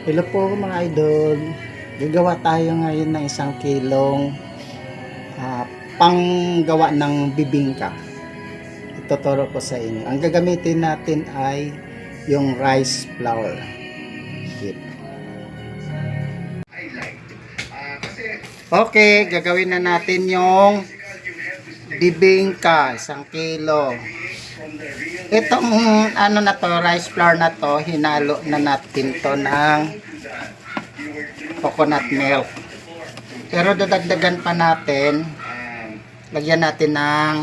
Hello po mga idol. Gagawa tayo ngayon ng 1 kilong panggawa ng bibingka. Ituturo ko sa inyo. Ang gagamitin natin ay yung rice flour. Okay, gagawin na natin yung bibingka, 1 kilo. Itong ano na to, rice flour na to, hinalo na natin to ng coconut milk. Pero dadagdagan pa natin, lagyan natin ng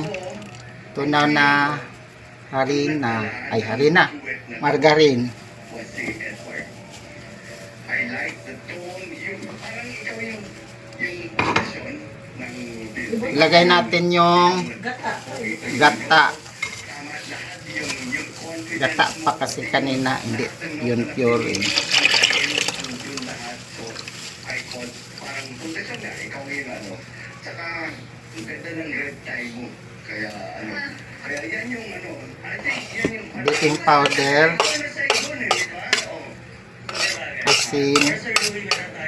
tunaw na harina, margarine. Ilagay natin yung gata. Gata pa kasi kanina, hindi yun pure eh. Baking powder, asin,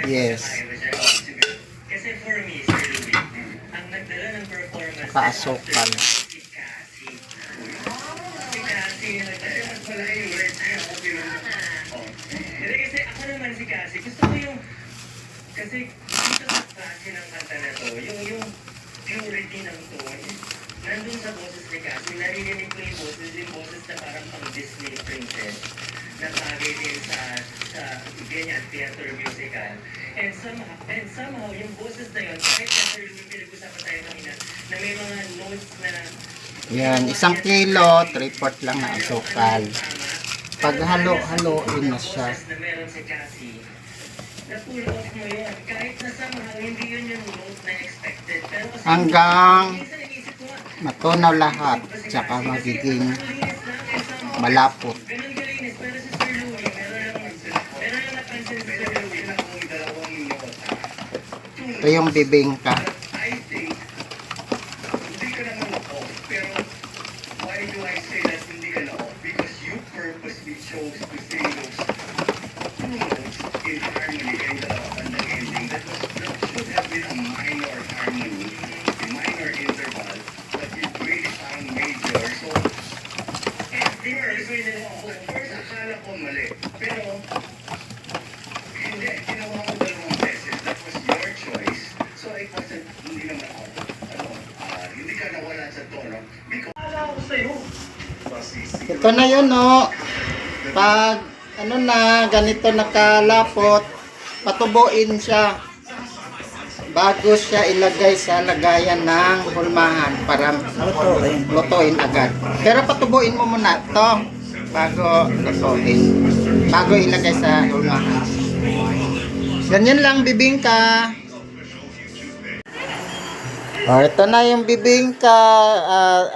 yes, paasukal. Kasi ako naman si Cassie, gusto ko yung kasi dito sa klase ng kanta na to, yung purity ng tone, nandun sa boses ni Cassie, narinig ko yung boses na parang pang Disney princess, na bagay din sa ganyan, theater musical. And somehow, yung boses na yun, kahit theater yung pinag-usapan tayo kanina, na may mga notes na Yan, 1 kilo, 3/4 lang na asukal. Pag halo-haloin na siya, meron si Cassie, na-pull off mo yun. Kahit na somehow, hindi yun yung note na expected. Pero kasi hanggang matunaw lahat, tsaka magiging malapot. ganun galinis. Pero si Sir Louie, meron lang napansin si Sir Louie na kung dalawang nota. Ito yung bibingka. I think, hindi ka naman off. Pero, why do I say that hindi ka na off? Because you purposely chose to say those two notes in harmony and the ending. That should have been a minor harmony, a minor interval, but you made it parang major. So, first, akala ko mali. Pero, hindi, ginawa ko dalawang beses. That was your choice. So, it wasn't, hindi naman ako, hindi ka nawala sa tono. Because, akala ko sa'yo. Ito na yun, no. Pag ano na, ganito nakalapot, patubuin siya bago siya ilagay sa lagayan ng hulmahan para lutuin agad. Pero patubuin mo muna to bago lutuin, bago ilagay sa hulmahan. Ganyan lang bibingka. Ito na yung bibingka,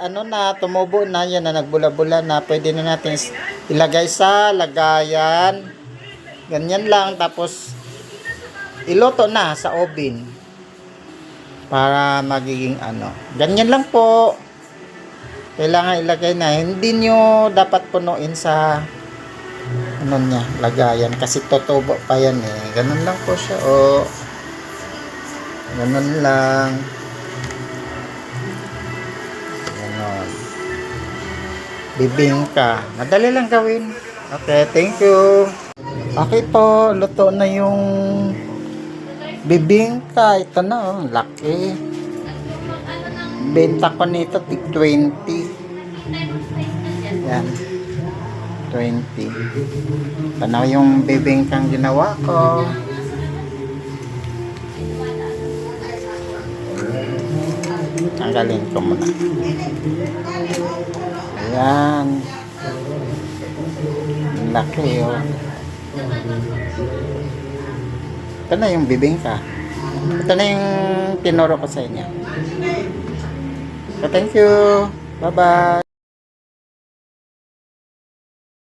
ano na, tumubo na, yan na, nagbula-bula na. Pwede na natin ilagay sa lagayan. Ganyan lang, tapos iluto na sa oven. Para magiging ano. Ganyan lang po. Kailangan ilagay na. Hindi nyo dapat punuin sa ano niya, lagayan. Kasi tutubo pa yan eh. Ganun lang po siya. O, ganun lang. Bibingka. Madali lang gawin. Okay, thank you. Okay po, luto na yung bibingka. Ito na, oh, laki. Benta ko nito, tig 20. Yan. 20. Tanaw yung bibingkang ginawa ko. Tanggalin ko muna. Ayan. Laki, oh. Ito na yung bibingka. Ito na yung tinuro ko sa inyo. So, thank you. Bye-bye.